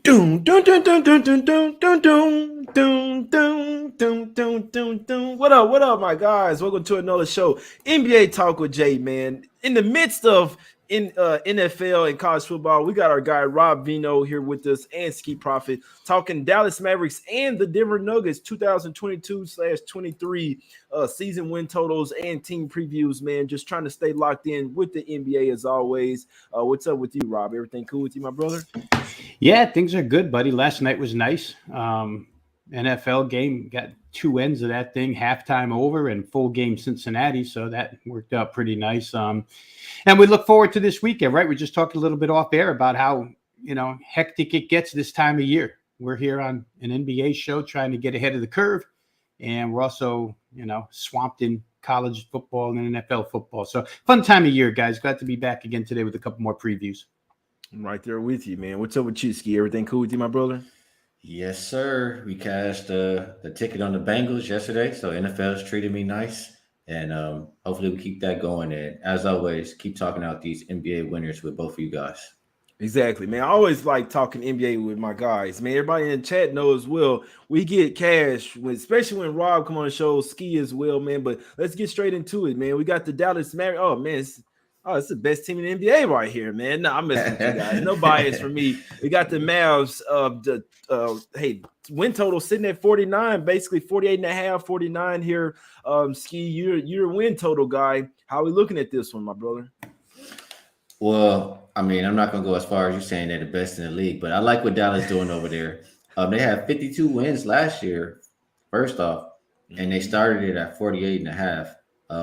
Doom, dun, dun, dun, dun, dun, dun, dun, dun, dun, dun, dun, dun, dun, dun. What up, my guys? Welcome to another show, NBA Talk with Jay, man. In the midst of NFL and college football, we got our guy Rob Vino here with us and Ski Profit talking Dallas Mavericks and the Denver Nuggets 2022/23 season win totals and team previews, man. Just trying to stay locked in with the NBA as always. What's up with you, Rob? Everything cool with you, my brother? Yeah, things are good, buddy. Last night was nice. NFL game, got two ends of that thing, halftime over and full game Cincinnati. So that worked out pretty nice. And we look forward to this weekend, right? We just talked a little bit off air about how, hectic it gets this time of year. We're here on an NBA show trying to get ahead of the curve. And we're also, swamped in college football and NFL football. So fun time of year, guys. Glad to be back again today with a couple more previews. I'm right there with you, man. What's up with you, Ski? Everything cool with you, my brother? Yes, sir. We cashed the ticket on the Bengals yesterday, so NFL's treated me nice, and hopefully we keep that going. And as always, keep talking out these NBA winners with both of you guys. Exactly, man. I always like talking NBA with my guys, man. Everybody in the chat knows well. We get cash, especially when Rob come on the show, Ski as well, man. But let's get straight into it, man. We got the Dallas Mavericks. Oh, man. It's the best team in the NBA right here, man. No, I'm messing with you guys. No bias for me. We got the Mavs. Win total sitting at 49, basically 48.5, 49 here. Ski, you're a win total guy. How are we looking at this one, my brother? Well, I mean, I'm not going to go as far as you saying they're the best in the league, but I like what Dallas doing over there. They had 52 wins last year, first off, and they started it at 48.5.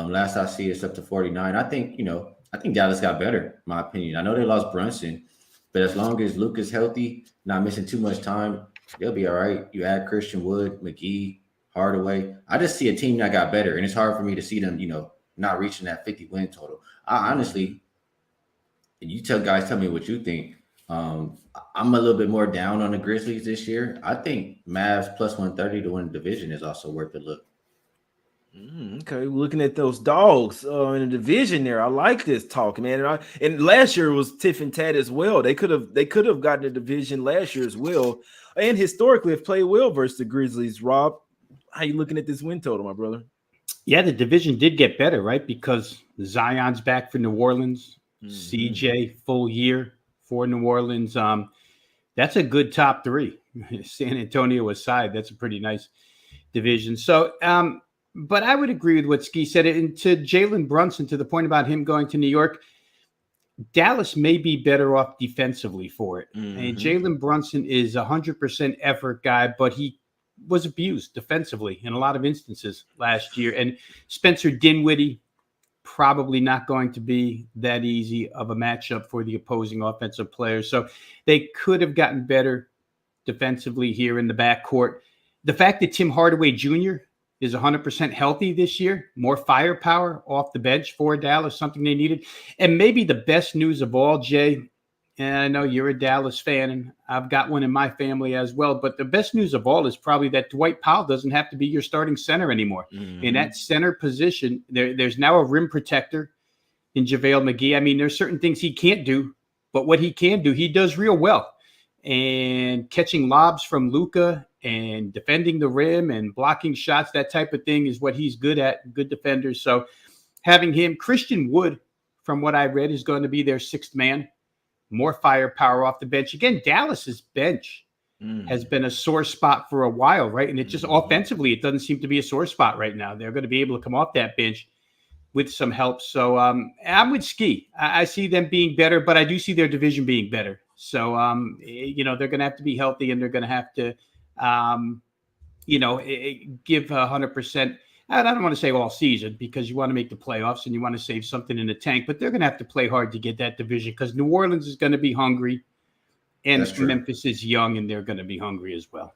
Last I see, it's up to 49. I think Dallas got better, in my opinion. I know they lost Brunson, but as long as Luka's healthy, not missing too much time, they'll be all right. You add Christian Wood, McGee, Hardaway. I just see a team that got better, and it's hard for me to see them, not reaching that 50 win total. I honestly, you tell me what you think. I'm a little bit more down on the Grizzlies this year. I think Mavs plus 130 to win the division is also worth a look. Okay, looking at those dogs in the division there, I like this talk, man. And last year was tiff and tat as well. They could have gotten the division last year as well, and historically have played well versus the Grizzlies. Rob, how you looking at this win total, my brother? Yeah, the division did get better, right? Because Zion's back for New Orleans, CJ full year for New Orleans. That's a good top three. San Antonio aside, that's a pretty nice division. So, but I would agree with what Ski said. And to Jalen Brunson, to the point about him going to New York, Dallas may be better off defensively for it. And Jalen Brunson is 100% effort guy, but he was abused defensively in a lot of instances last year. And Spencer Dinwiddie, probably not going to be that easy of a matchup for the opposing offensive players. So they could have gotten better defensively here in the backcourt. The fact that Tim Hardaway Jr. is 100% healthy this year, more firepower off the bench for Dallas, something they needed. And maybe the best news of all, Jay, and I know you're a Dallas fan, and I've got one in my family as well, but the best news of all is probably that Dwight Powell doesn't have to be your starting center anymore. In that center position, there's now a rim protector in JaVale McGee. I mean, there's certain things he can't do, but what he can do, he does real well. And catching lobs from Luka and defending the rim and blocking shots, that type of thing is what he's good at, good defender. So having him, Christian Wood, from what I read, is going to be their sixth man, more firepower off the bench. Again, Dallas's bench has been a sore spot for a while, right? And it just offensively, it doesn't seem to be a sore spot right now. They're going to be able to come off that bench with some help. So I'm with Ski. I see them being better, but I do see their division being better. So, they're going to have to be healthy, and they're going to have to, give 100%. I don't want to say all season, because you want to make the playoffs and you want to save something in the tank, but they're going to have to play hard to get that division, because New Orleans is going to be hungry, and Memphis is young, and they're going to be hungry as well.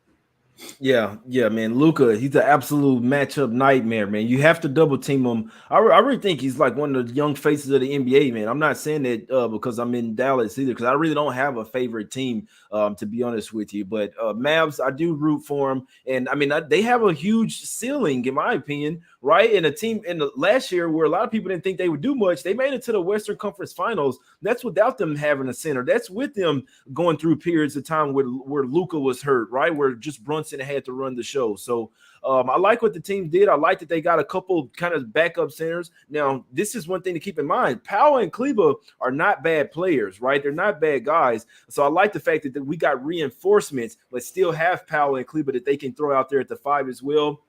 Yeah, man. Luca, he's an absolute matchup nightmare, man. You have to double team him. I really think he's like one of the young faces of the NBA, man. I'm not saying that because I'm in Dallas either, because I really don't have a favorite team, to be honest with you. But Mavs, I do root for them, and I mean they have a huge ceiling, in my opinion, right? And a team in the last year where a lot of people didn't think they would do much, they made it to the Western Conference Finals. That's without them having a center. That's with them going through periods of time where Luca was hurt, right? Where just Brunson had to run the show. So I like what the team did. I like that they got a couple kind of backup centers. Now, this is one thing to keep in mind. Powell and Kleba are not bad players, right? They're not bad guys. So I like the fact that we got reinforcements, but still have Powell and Kleba that they can throw out there at the 5 as well.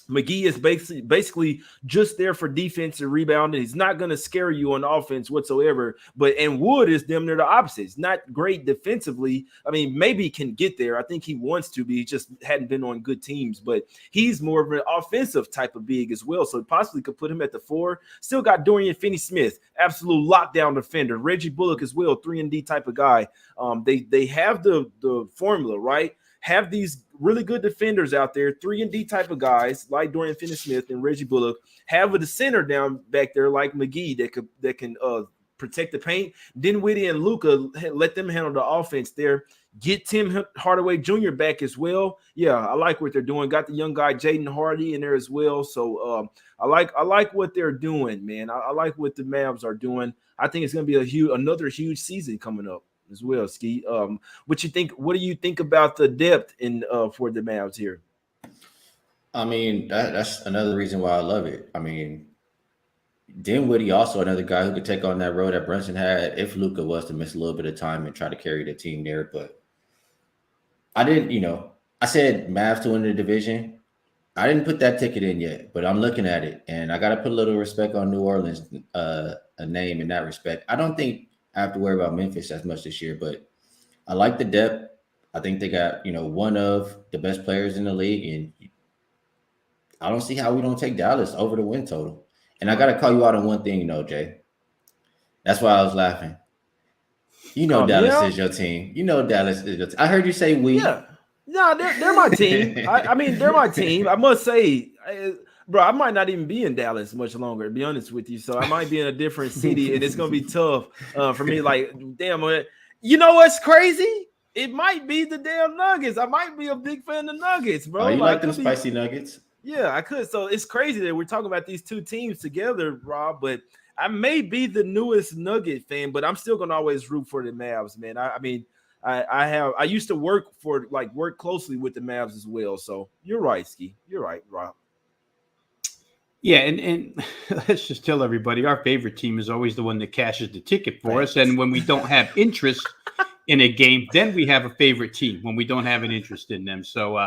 McGee is basically just there for defense and rebounding. He's not going to scare you on offense whatsoever. And Wood is damn near the opposite. He's not great defensively. I mean, maybe he can get there. I think he wants to be. He just hadn't been on good teams. But he's more of an offensive type of big as well. So possibly could put him at the 4. Still got Dorian Finney-Smith, absolute lockdown defender. Reggie Bullock as well, 3-and-D type of guy. They have the formula, right? Have these really good defenders out there, 3-and-D type of guys like Dorian Finney-Smith and Reggie Bullock. Have a center down back there like McGee that can protect the paint. Dinwiddie and Luka, let them handle the offense there. Get Tim Hardaway Jr. back as well. Yeah, I like what they're doing. Got the young guy Jaden Hardy in there as well. So I like what they're doing, man. I like what the Mavs are doing. I think it's going to be another huge season coming up as well, Ski. What do you think about the depth in for the Mavs here? I mean, that's another reason why I love it. I mean, Dinwiddie also another guy who could take on that role that Brunson had if Luka was to miss a little bit of time and try to carry the team there. But I didn't, I said Mavs to win the division. I didn't put that ticket in yet, but I'm looking at it, and I got to put a little respect on New Orleans' a name in that respect. I don't think I have to worry about Memphis as much this year, but I like the depth. I think they got, one of the best players in the league, and I don't see how we don't take Dallas over the win total. And I got to call you out on one thing, Jay. That's why I was laughing. Dallas is your team. Dallas is your team. I heard you say we. Yeah. No, they're my team. I mean, they're my team. I must say, bro, I might not even be in Dallas much longer, to be honest with you. So I might be in a different city, and it's going to be tough for me. Like, damn, you know what's crazy? It might be the damn Nuggets. I might be a big fan of the Nuggets, bro. Oh, you like them spicy nuggets? Yeah, I could. So it's crazy that we're talking about these two teams together, Rob, but I may be the newest Nugget fan, but I'm still going to always root for the Mavs, man. I used to work closely with the Mavs as well. So you're right, Ski. You're right, Rob. Yeah, and let's just tell everybody our favorite team is always the one that cashes the ticket for us. And when we don't have interest in a game, then we have a favorite team when we don't have an interest in them. So,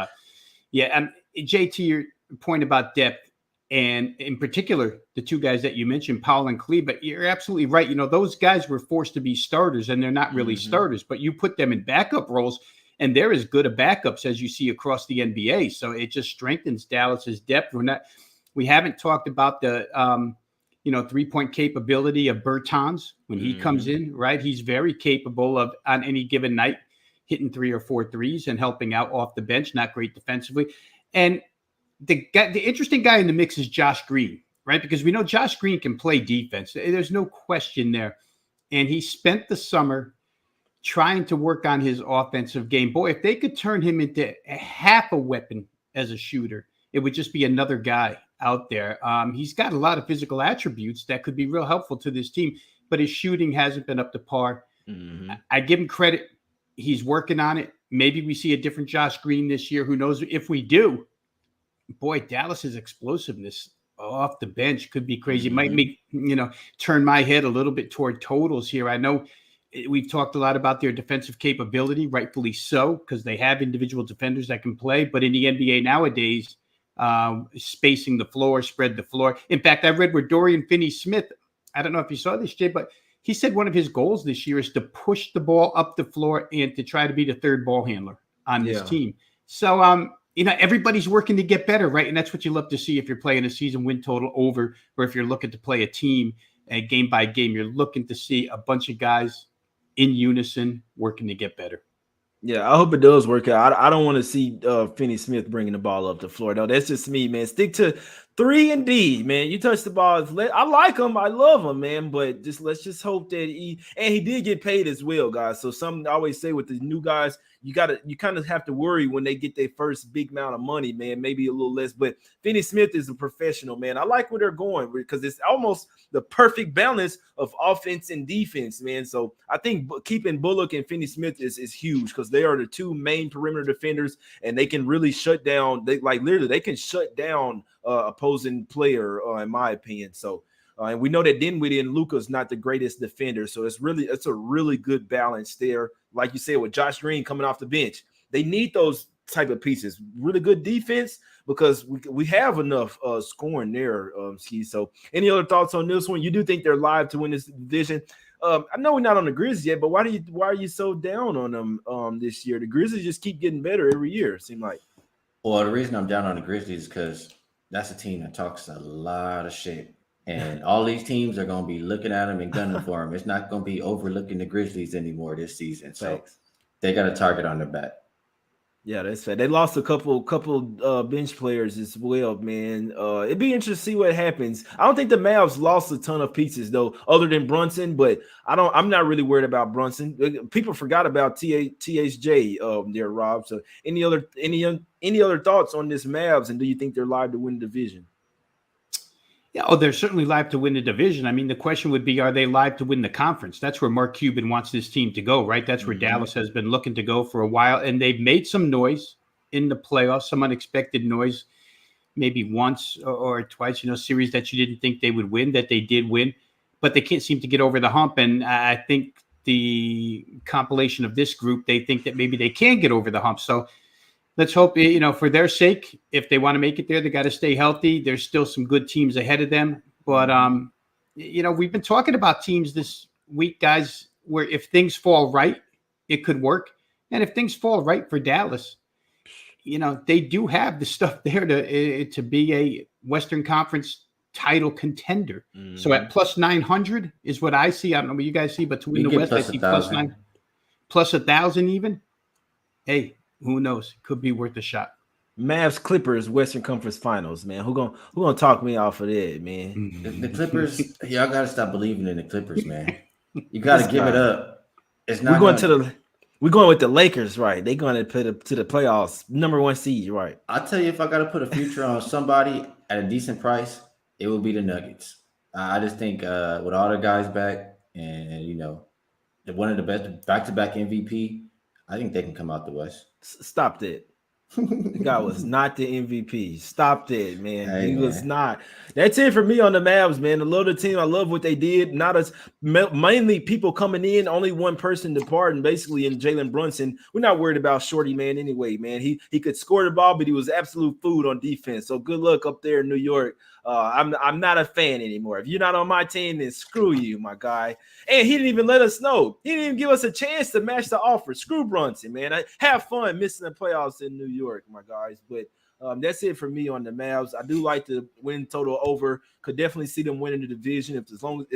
and Jay, to your point about depth, and in particular, the two guys that you mentioned, Powell and Kleba, you're absolutely right. Those guys were forced to be starters, and they're not really starters, but you put them in backup roles, and they're as good a backups as you see across the NBA. So it just strengthens Dallas's depth. We haven't talked about the, 3-point capability of Bertans when he comes in, right? He's very capable of, on any given night, hitting 3 or 4 threes and helping out off the bench. Not great defensively. And the interesting guy in the mix is Josh Green, right? Because we know Josh Green can play defense. There's no question there. And he spent the summer trying to work on his offensive game. Boy, if they could turn him into half a weapon as a shooter, it would just be another guy out there. He's got a lot of physical attributes that could be real helpful to this team, but his shooting hasn't been up to par. I give him credit. He's working on it. Maybe we see a different Josh Green this year. Who knows? If we do, boy, Dallas's explosiveness off the bench could be crazy. It might make, turn my head a little bit toward totals here. I know we've talked a lot about their defensive capability, rightfully so, because they have individual defenders that can play. But in the NBA nowadays, spacing the floor, spread the floor. In fact, I read where Dorian Finney-Smith, I don't know if you saw this, Jay, but he said one of his goals this year is to push the ball up the floor and to try to be the third ball handler on this team. So, everybody's working to get better, right? And that's what you love to see if you're playing a season win total over, or if you're looking to play a team game by game, you're looking to see a bunch of guys in unison working to get better. Yeah, I hope it does work out. I don't want to see Finney Smith bringing the ball up the floor, though. That's just me, man. Stick to 3 and D, man. You touch the ball. I like him. I love him, man. But let's just hope that he did get paid as well, guys. So some always say with the new guys, you kind of have to worry when they get their first big amount of money, man. Maybe a little less. But Finney Smith is a professional, man. I like where they're going because it's almost the perfect balance of offense and defense, man. So I think keeping Bullock and Finney Smith is huge because they are the two main perimeter defenders, and they can really shut down. They can shut down opposing player, in my opinion. So. And we know that Dinwiddie and Luka's not the greatest defender, so it's a really good balance there. Like you said, with Josh Green coming off the bench, they need those type of pieces. Really good defense because we have enough scoring there. Ski. So, any other thoughts on this one? You do think they're live to win this division? I know we're not on the Grizzlies yet, but why are you so down on them this year? The Grizzlies just keep getting better every year. It seems like. Well, the reason I'm down on the Grizzlies is because that's a team that talks a lot of shit. And all these teams are going to be looking at them and gunning for them. It's not going to be overlooking the Grizzlies anymore this season. So they got a target on their back. Yeah, that's fair. They lost a couple bench players as well, man. It'd be interesting to see what happens. I don't think the Mavs lost a ton of pieces though, other than Brunson. But I'm not really worried about Brunson. People forgot about THJ there, Rob. So any other thoughts on this Mavs? And do you think they're live to win the division? Yeah, they're certainly live to win the division. I mean, the question would be, are they live to win the conference? That's where Mark Cuban wants this team to go, right? That's where Dallas has been looking to go for a while. And they've made some noise in the playoffs, some unexpected noise, maybe once or twice, series that you didn't think they would win, that they did win. But they can't seem to get over the hump. And I think the compilation of this group, they think that maybe they can get over the hump. So let's hope, for their sake, if they want to make it there, they got to stay healthy. There's still some good teams ahead of them. But, we've been talking about teams this week, guys, where if things fall right, it could work. And if things fall right for Dallas, they do have the stuff there to be a Western Conference title contender. Mm-hmm. So at plus 900 is what I see. I don't know what you guys see, but to win the West, I see plus 9, plus 1,000 even. Hey. Who knows? Could be worth a shot. Mavs Clippers Western Conference Finals, man. Who gonna talk me off of that, man? The Clippers, y'all gotta stop believing in the Clippers, man. You gotta give it up. It's not. We're going with the Lakers, right? They're going to put to the playoffs, #1 seed, right? I'll tell you, if I gotta put a future on somebody at a decent price, it will be the Nuggets. I just think with all the guys back and one of the best back-to-back MVP, I think they can come out the West. Stop that. The guy was not the MVP. Stop that, man. He was not. That's it for me on the Mavs, man. I love the team. I love what they did. Not as mainly people coming in, only one person departing, basically, in Jalen Brunson. We're not worried about Shorty, man, anyway, man. He could score the ball, but he was absolute food on defense. So good luck up there in New York. I'm not a fan anymore. If you're not on my team, then screw you, my guy. And he didn't even let us know. He didn't even give us a chance to match the offer. Screw Brunson, man. I have fun missing the playoffs in New York, my guys. But that's it for me on the Mavs. I do like the win total over. Could definitely see them winning the division if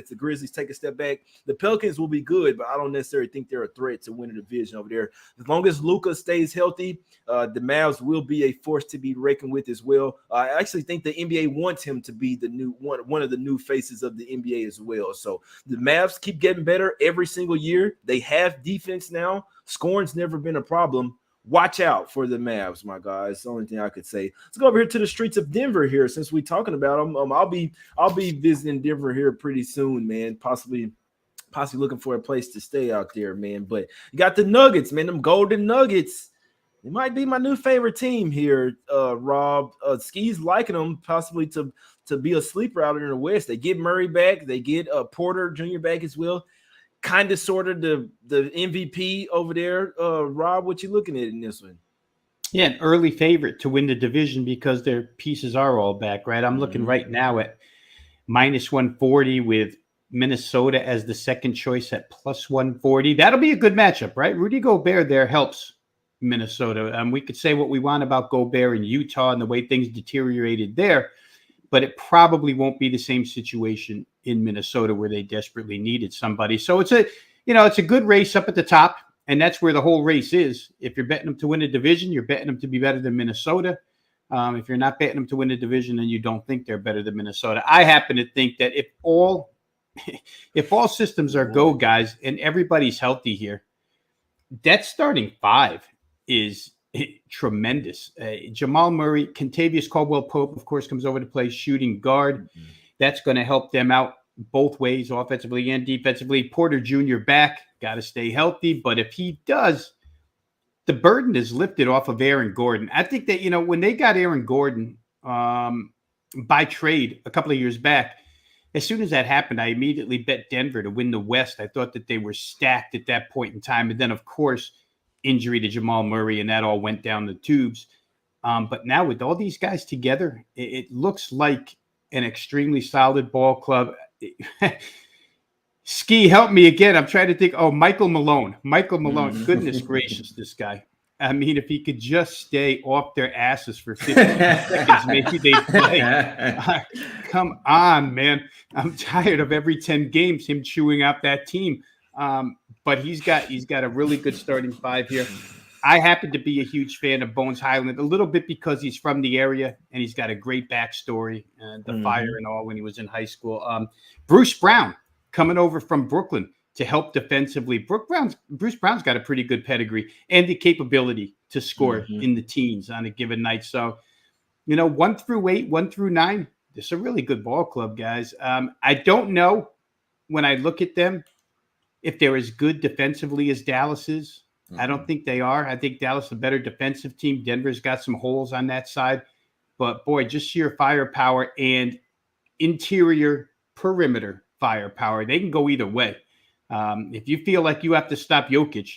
the Grizzlies take a step back. The Pelicans will be good, but I don't necessarily think they're a threat to win the division over there. As long as Luka stays healthy, the Mavs will be a force to be reckoned with as well. I actually think the NBA wants him to be the new one of the new faces of the NBA as well. So the Mavs keep getting better every single year. They have defense now. Scoring's never been a problem. Watch out for the Mavs, my guys. It's the only thing I could say. Let's go over here to the streets of Denver here. Since we're talking about them, I'll be visiting Denver here pretty soon, man. Possibly looking for a place to stay out there, man. But you got the Nuggets, man. Them Golden Nuggets. It might be my new favorite team here, Rob. Ski's liking them possibly to be a sleeper out in the West. They get Murray back. They get Porter Jr. back as well. Kind of sort of the MVP over there. Rob, what you looking at in this one? Yeah, an early favorite to win the division because their pieces are all back, right? I'm looking right now at minus 140 with Minnesota as the second choice at plus 140. That'll be a good matchup, right? Rudy Gobert there helps Minnesota. We could say what we want about Gobert in Utah and the way things deteriorated there, but it probably won't be the same situation in Minnesota where they desperately needed somebody. So it's a good race up at the top. And that's where the whole race is. If you're betting them to win a division, you're betting them to be better than Minnesota. If you're not betting them to win a division, then you don't think they're better than Minnesota. I happen to think that if all systems are go, guys, and everybody's healthy here, that starting five is tremendous. Jamal Murray, Kentavious Caldwell-Pope, of course, comes over to play shooting guard. Mm-hmm. That's going to help them out both ways, offensively and defensively. Porter Jr. back, got to stay healthy. But if he does, the burden is lifted off of Aaron Gordon. I think that, when they got Aaron Gordon by trade a couple of years back, as soon as that happened, I immediately bet Denver to win the West. I thought that they were stacked at that point in time. And then, of course, injury to Jamal Murray, and that all went down the tubes. But now with all these guys together, it looks like an extremely solid ball club. Ski, help me again. I'm trying to think. Oh, Michael Malone. Goodness gracious, this guy. I mean, if he could just stay off their asses for 15 seconds, maybe they'd play. Come on, man. I'm tired of every 10 games him chewing out that team. But he's got a really good starting five here. I happen to be a huge fan of Bones Highland, a little bit because he's from the area and he's got a great backstory, the fire and all when he was in high school. Bruce Brown coming over from Brooklyn to help defensively. Bruce Brown's got a pretty good pedigree and the capability to score in the teens on a given night. So, 1 through 8, 1 through 9, this is a really good ball club, guys. I don't know when I look at them if they're as good defensively as Dallas is. I don't think they are. I think Dallas is a better defensive team. Denver's got some holes on that side. But, boy, just sheer firepower and interior perimeter firepower. They can go either way. If you feel like you have to stop Jokic,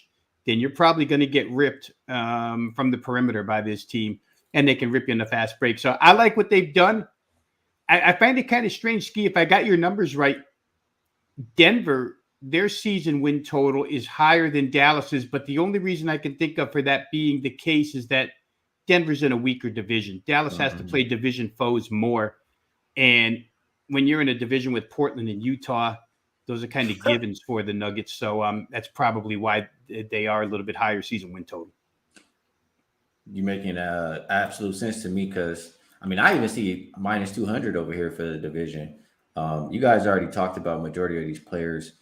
then you're probably going to get ripped from the perimeter by this team, and they can rip you in the fast break. So I like what they've done. I find it kind of strange, Ski, if I got your numbers right, Denver, their season win total is higher than Dallas's, but the only reason I can think of for that being the case is that Denver's in a weaker division. Dallas has to play division foes more, and when you're in a division with Portland and Utah, those are kind of givens for the Nuggets. So that's probably why they are a little bit higher season win total. You're making absolute sense to me because, I even see minus 200 over here for the division. You guys already talked about majority of these players.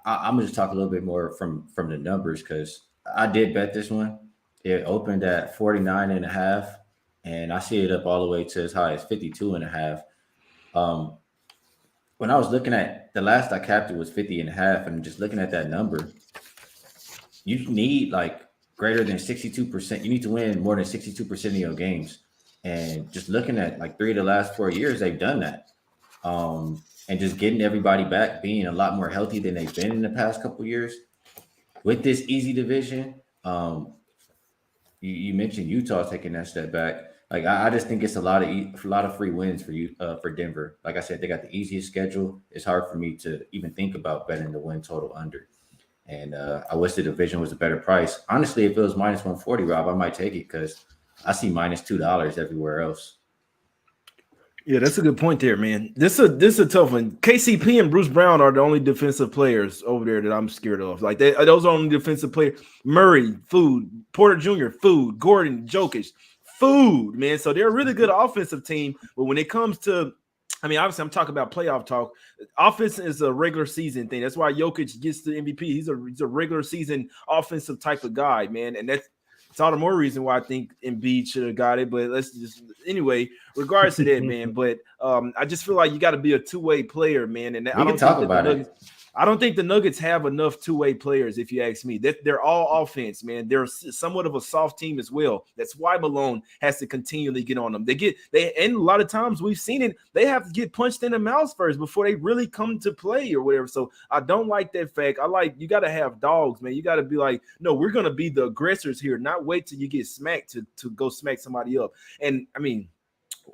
I'm going to just talk a little bit more from the numbers because I did bet this one. It opened at 49.5, and I see it up all the way to as high as 52.5. When I was looking at the last I capped it was 50.5, and just looking at that number, you need like greater than 62%. You need to win more than 62% of your games. And just looking at like 3 of the last 4 years, they've done that. And just getting everybody back, being a lot more healthy than they've been in the past couple of years. With this easy division, you mentioned Utah taking that step back. Like I just think it's a lot of free wins for you for Denver. Like I said, they got the easiest schedule. It's hard for me to even think about betting the win total under. And I wish the division was a better price. Honestly, if it was minus 140, Rob, I might take it because I see minus $2 everywhere else. Yeah, that's a good point there, man. This is a tough one. KCP and Bruce Brown are the only defensive players over there that I'm scared of. Like those are only defensive players. Murray, food. Porter Jr., food. Gordon, Jokic, food, man. So they're a really good offensive team. But when it comes to, obviously I'm talking about playoff talk. Offense is a regular season thing. That's why Jokic gets the MVP. He's a regular season offensive type of guy, man. And it's all the more reason why I think Embiid should have got it. But let's just anyway, regardless of that, man. But I just feel like you got to be a two-way player, man. And I don't think the Nuggets have enough two-way players, if you ask me. They're all offense, man. They're somewhat of a soft team as well. That's why Malone has to continually get on them. And a lot of times we've seen it, they have to get punched in the mouth first before they really come to play or whatever. So I don't like that fact. You got to have dogs, man. You got to be like, no, we're going to be the aggressors here, not wait till you get smacked to go smack somebody up. And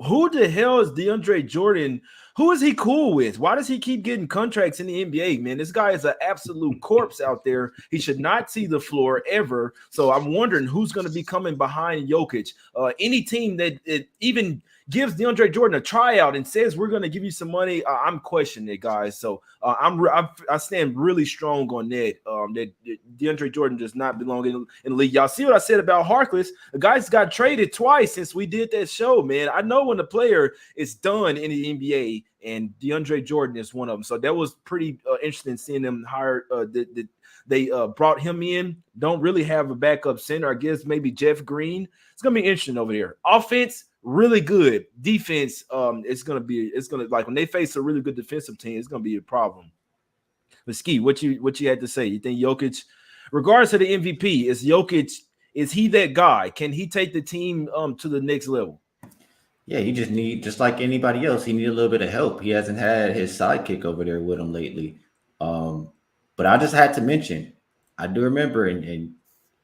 who the hell is DeAndre Jordan? Who is he cool with? Why does he keep getting contracts in the NBA, man? This guy is an absolute corpse out there. He should not see the floor ever. So I'm wondering who's going to be coming behind Jokic. Any team that even gives DeAndre Jordan a tryout and says we're going to give you some money, I'm questioning it, guys. So I stand really strong on that. That DeAndre Jordan does not belong in the league. Y'all see what I said about Harkless? The guy's got traded twice since we did that show, man. I know when the player is done in the NBA, and DeAndre Jordan is one of them. So that was pretty interesting seeing them hire. They brought him in. Don't really have a backup center. I guess maybe Jeff Green. It's gonna be interesting over there. Offense, really good. Defense, it's gonna like when they face a really good defensive team, it's gonna be a problem. But Ski, what you had to say? You think Jokic, regardless of the MVP, is he that guy? Can he take the team to the next level? Yeah, you just like anybody else, he need a little bit of help. He hasn't had his sidekick over there with him lately. But I just had to mention, I do remember, and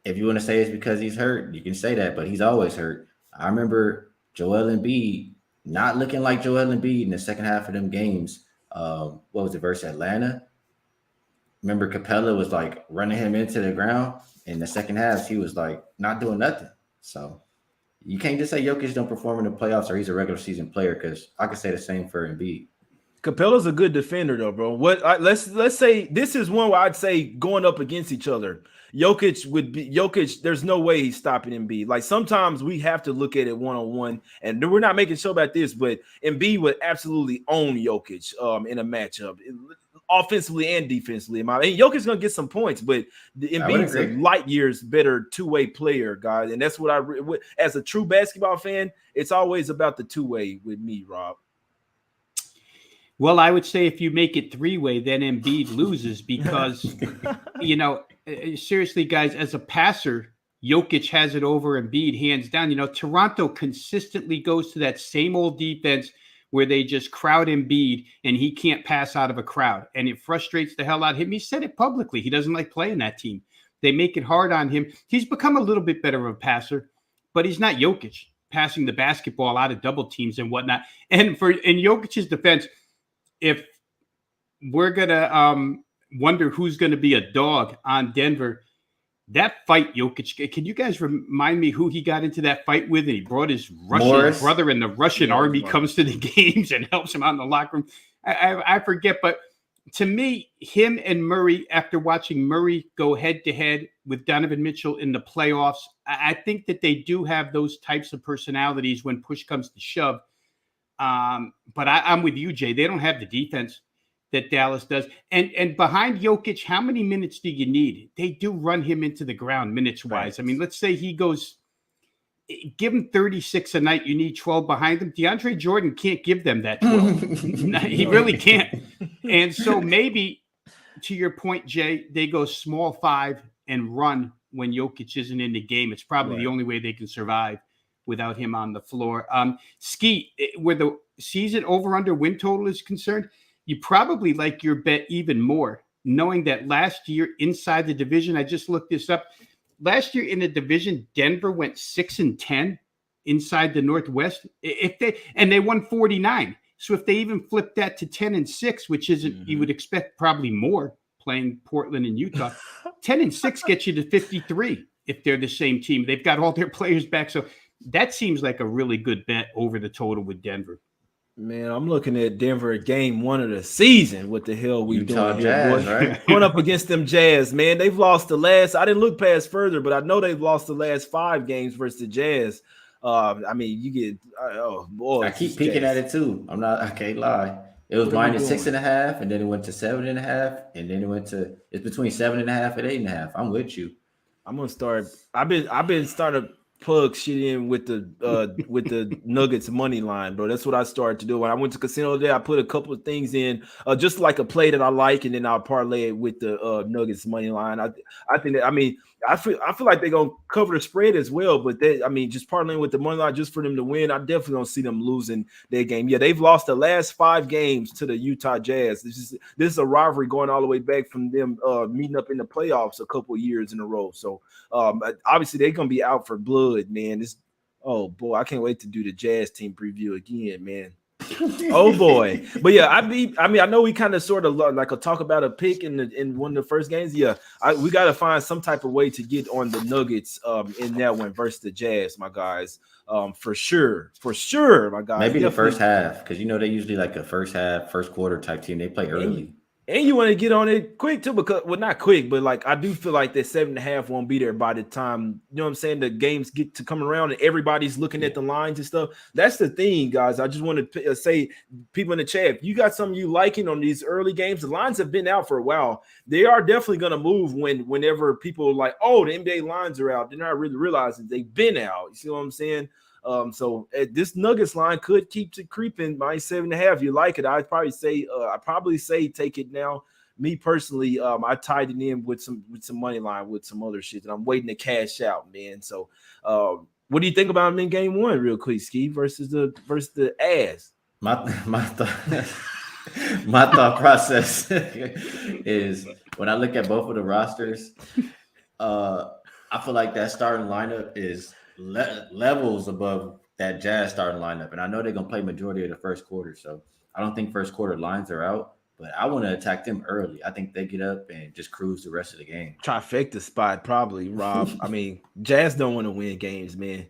if you want to say it's because he's hurt, you can say that, but he's always hurt. I remember Joel Embiid not looking like Joel Embiid in the second half of them games. What was it, versus Atlanta? Remember Capella was like running him into the ground. In the second half, he was like not doing nothing. So you can't just say Jokic don't perform in the playoffs or he's a regular season player, because I could say the same for Embiid. Capella's a good defender, though, bro. Let's say this is one where I'd say going up against each other. Jokic. There's no way he's stopping Embiid. Like sometimes we have to look at it one-on-one, and we're not making a show about this, but Embiid would absolutely own Jokic in a matchup, offensively and defensively. Jokic's gonna get some points, but Embiid's a light years better two-way player, guys, and that's what as a true basketball fan, it's always about the two-way with me, Rob. Well, I would say if you make it three-way, then Embiid loses because, seriously, guys, as a passer, Jokic has it over Embiid hands down. Toronto consistently goes to that same old defense where they just crowd Embiid and he can't pass out of a crowd. And it frustrates the hell out of him. He said it publicly. He doesn't like playing that team. They make it hard on him. He's become a little bit better of a passer, but he's not Jokic, passing the basketball out of double teams and whatnot. And in Jokic's defense, if we're going to wonder who's going to be a dog on Denver, that fight, Jokic, can you guys remind me who he got into that fight with? And he brought his Russian brother, and the Russian army comes to the games and helps him out in the locker room. I forget, but to me, him and Murray, after watching Murray go head-to-head with Donovan Mitchell in the playoffs, I think that they do have those types of personalities when push comes to shove. But I'm with you, Jay. They don't have the defense that Dallas does. And behind Jokic, how many minutes do you need? They do run him into the ground minutes-wise. Right. I mean, let's say he goes, give him 36 a night. You need 12 behind him. DeAndre Jordan can't give them that 12. He really can't. And so maybe, to your point, Jay, they go small five and run when Jokic isn't in the game. It's probably the only way they can survive without him on the floor. Ski, where the season over-under win total is concerned, you probably like your bet even more, knowing that last year inside the division, I just looked this up, last year in the division, Denver went 6-10 inside the Northwest. They won 49. So if they even flip that to 10-6, which isn't, you would expect probably more playing Portland and Utah, 10-6 gets you to 53 if they're the same team. They've got all their players back. So that seems like a really good bet over the total with Denver. Man, I'm looking at Denver game one of the season. What the hell we Utah doing Jazz, here, right? Going up against them Jazz, man. They've lost the last. I didn't look past further, but I know they've lost the last 5 games versus the Jazz. I mean, you get oh boy. I keep peeking at it too. I can't lie. It was minus 6.5, and then it went to 7.5, and then it's between 7.5 and 8.5. I'm with you. I'm gonna start. I've been starting to plug shit in with the Nuggets money line, bro. That's what I started to do. When I went to casino today, I put a couple of things in, just like a play that I like, and then I'll parlay it with the Nuggets money line. I think that, I feel like they're gonna cover the spread as well, but just parlaying with the money line just for them to win, I definitely don't see them losing their game. Yeah, they've lost the last 5 games to the Utah Jazz. This is a rivalry going all the way back from them meeting up in the playoffs a couple of years in a row. So obviously they're gonna be out for blood, man. Oh boy, I can't wait to do the Jazz team preview again, man. Oh boy, but yeah, I know we kind of sort of like a talk about a pick in one of the first games. Yeah, we got to find some type of way to get on the Nuggets in that one versus the Jazz, my guys. For sure, my guys. Maybe the Definitely. first half, because they usually like a first half, first quarter type team. They play early. And you want to get on it quick too, because not quick, but like I do feel like that 7.5 won't be there by the time, you know what I'm saying, the games get to come around and everybody's looking at the lines and stuff. That's the thing, guys. I just want to say, people in the chat, if you got something you liking on these early games, the lines have been out for a while. They are definitely going to move whenever people are like, oh, the NBA lines are out. They're not really realizing they've been out. You see what I'm saying? So this Nuggets line could keep it creeping by 7.5. You like it? I'd probably say take it now. Me personally, I tied it in with some money line with some other shit, and I'm waiting to cash out, man. So, what do you think about them in game one, real quick, Ski versus the ass? My thought process is when I look at both of the rosters, I feel like that starting lineup is levels above that Jazz starting lineup, and I know they're gonna play majority of the first quarter, so I don't think first quarter lines are out, but I want to attack them early. I think they get up and just cruise the rest of the game. Trifecta spot, probably, Rob. I mean, Jazz don't want to win games, man.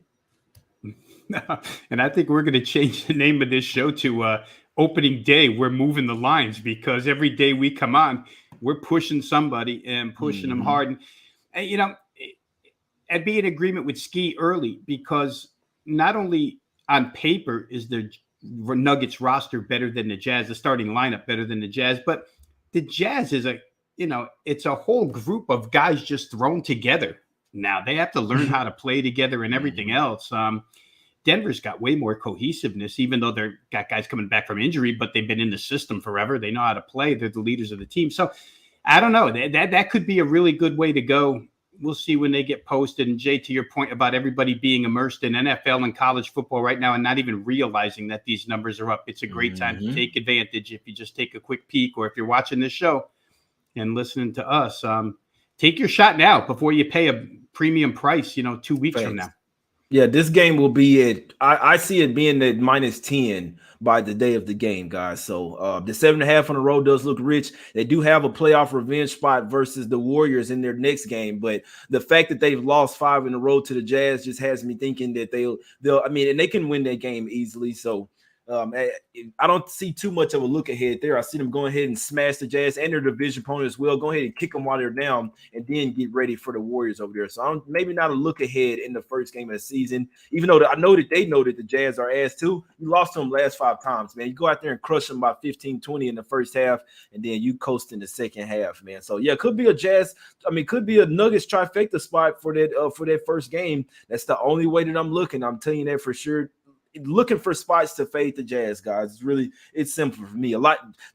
And I think we're gonna change the name of this show to opening day. We're moving the lines because every day we come on, we're pushing somebody and pushing them hard. And I'd be in agreement with Ski early because not only on paper is the Nuggets roster better than the Jazz, the starting lineup better than the Jazz, but the Jazz is it's a whole group of guys just thrown together. Now they have to learn how to play together and everything else. Denver's got way more cohesiveness, even though they've got guys coming back from injury, but they've been in the system forever. They know how to play. They're the leaders of the team. So I don't know. That could be a really good way to go. We'll see when they get posted. And Jay, to your point about everybody being immersed in NFL and college football right now and not even realizing that these numbers are up, it's a great time to take advantage. If you just take a quick peek, or if you're watching this show and listening to us, take your shot now before you pay a premium price, 2 weeks from now. Yeah, this game will be at, I see it being at -10 by the day of the game, guys. So the 7.5 on the road does look rich. They do have a playoff revenge spot versus the Warriors in their next game, but the fact that they've lost 5 in a row to the Jazz just has me thinking that they'll and they can win that game easily. So I don't see too much of a look ahead there. I see them going ahead and smash the Jazz and their division opponent as well. Go ahead and kick them while they're down and then get ready for the Warriors over there. So maybe not a look ahead in the first game of the season, even though I know that they know that the Jazz are ass too. You lost to them last 5 times, man. You go out there and crush them by 15-20 in the first half, and then you coast in the second half, man. So yeah, could be a Nuggets trifecta spot for that first game. That's the only way that I'm looking. I'm telling you that for sure. Looking for spots to fade the Jazz, guys. It's simple for me.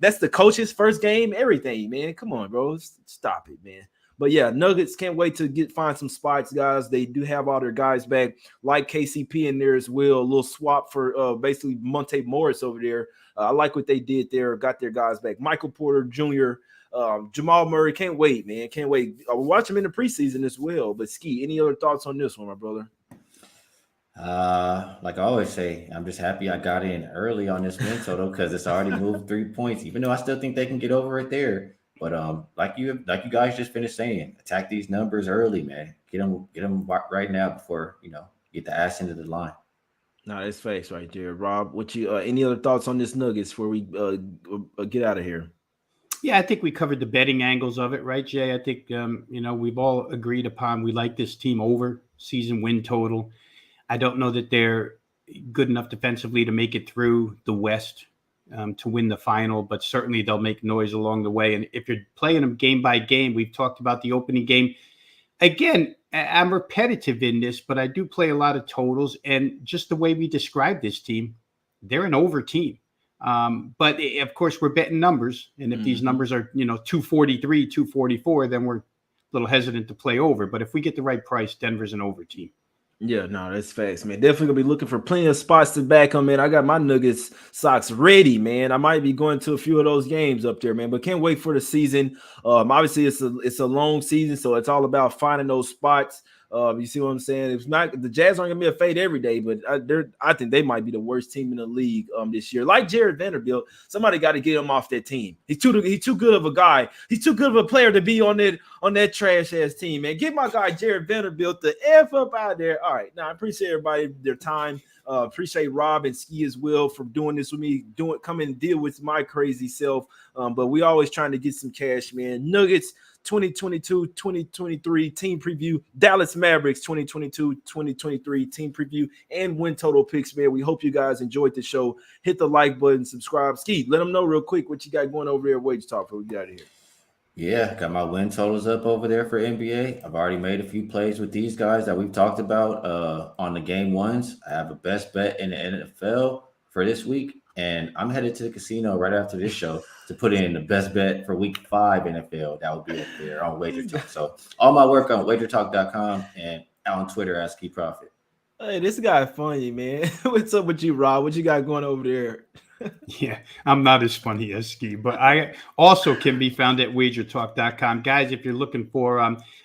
That's the coach's first game, everything, man. Come on, bro. Stop it, man. But yeah, Nuggets can't wait to find some spots, guys. They do have all their guys back, like KCP in there as well. A little swap for basically Monte Morris over there. I like what they did there. Got their guys back. Michael Porter Jr., Jamal Murray. Can't wait, man. Can't wait. I'll watch them in the preseason as well. But Ski, any other thoughts on this one, my brother? Like I always say, I'm just happy I got in early on this win total because it's already moved 3 points, even though I still think they can get over it there. But like you guys just finished saying, attack these numbers early, man. Get them right now before get the ass into the line. No, that's facts right there, Rob. What you any other thoughts on this Nuggets before we get out of here? Yeah, I think we covered the betting angles of it, right, Jay? I think we've all agreed upon we like this team over season win total. I don't know that they're good enough defensively to make it through the West to win the final, but certainly they'll make noise along the way. And if you're playing them game by game, we've talked about the opening game. Again, I'm repetitive in this, but I do play a lot of totals. And just the way we describe this team, they're an over team. But of course, we're betting numbers. And if these numbers are, 243, 244, then we're a little hesitant to play over. But if we get the right price, Denver's an over team. Yeah, no, that's facts, man. Definitely gonna be looking for plenty of spots to back them, man. I got my Nuggets socks ready, man. I might be going to a few of those games up there, man. But can't wait for the season. Obviously, it's a long season, so it's all about finding those spots. You see what I'm saying? It's not the Jazz aren't gonna be a fade every day, but I think they might be the worst team in the league this year. Like Jared Vanderbilt, somebody got to get him off that team. He's too good of a guy. He's too good of a player to be on that trash ass team, man. Get my guy Jared Vanderbilt the F up out there. All right, now I appreciate everybody their time. Appreciate Rob and Ski as well for doing this with me, come and deal with my crazy self. But we always trying to get some cash, man. Nuggets 2022-2023 team preview, Dallas Mavericks 2022-2023 team preview, and win total picks, man. We hope you guys enjoyed the show. Hit the like button, subscribe. Ski, let them know real quick what you got going over there at Wage Talk before we get out of here. Yeah, got my win totals up over there for NBA. I've already made a few plays with these guys that we've talked about on the game ones. I have a best bet in the NFL for this week, and I'm headed to the casino right after this show to put in the best bet for week 5 NFL. That will be up there on Wager Talk. So all my work on wagertalk.com and on Twitter as Key Profit. Hey, this guy funny, man. What's up with you, Rob? What you got going over there? Yeah, I'm not as funny as Ski, but I also can be found at wagertalk.com. Guys, if you're looking for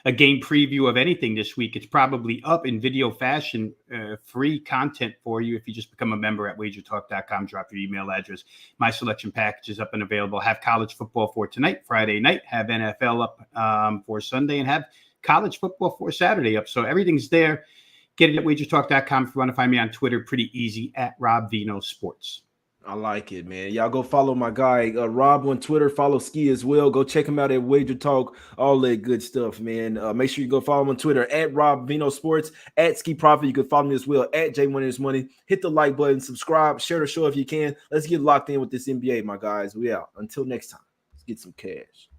a game preview of anything this week, it's probably up in video fashion, free content for you if you just become a member at wagertalk.com. Drop your email address. My selection package is up and available. Have college football for tonight, Friday night. Have NFL up for Sunday, and have college football for Saturday up. So everything's there. Get it at wagertalk.com. If you want to find me on Twitter, pretty easy, at Rob Vino Sports. I like it, man. Y'all go follow my guy, Rob, on Twitter. Follow Ski as well. Go check him out at Wager Talk. All that good stuff, man. Make sure you go follow him on Twitter at Rob Vino Sports, at Ski Profit. You can follow me as well at J Winners Money. Hit the like button, subscribe, share the show if you can. Let's get locked in with this NBA, my guys. We out. Until next time, let's get some cash.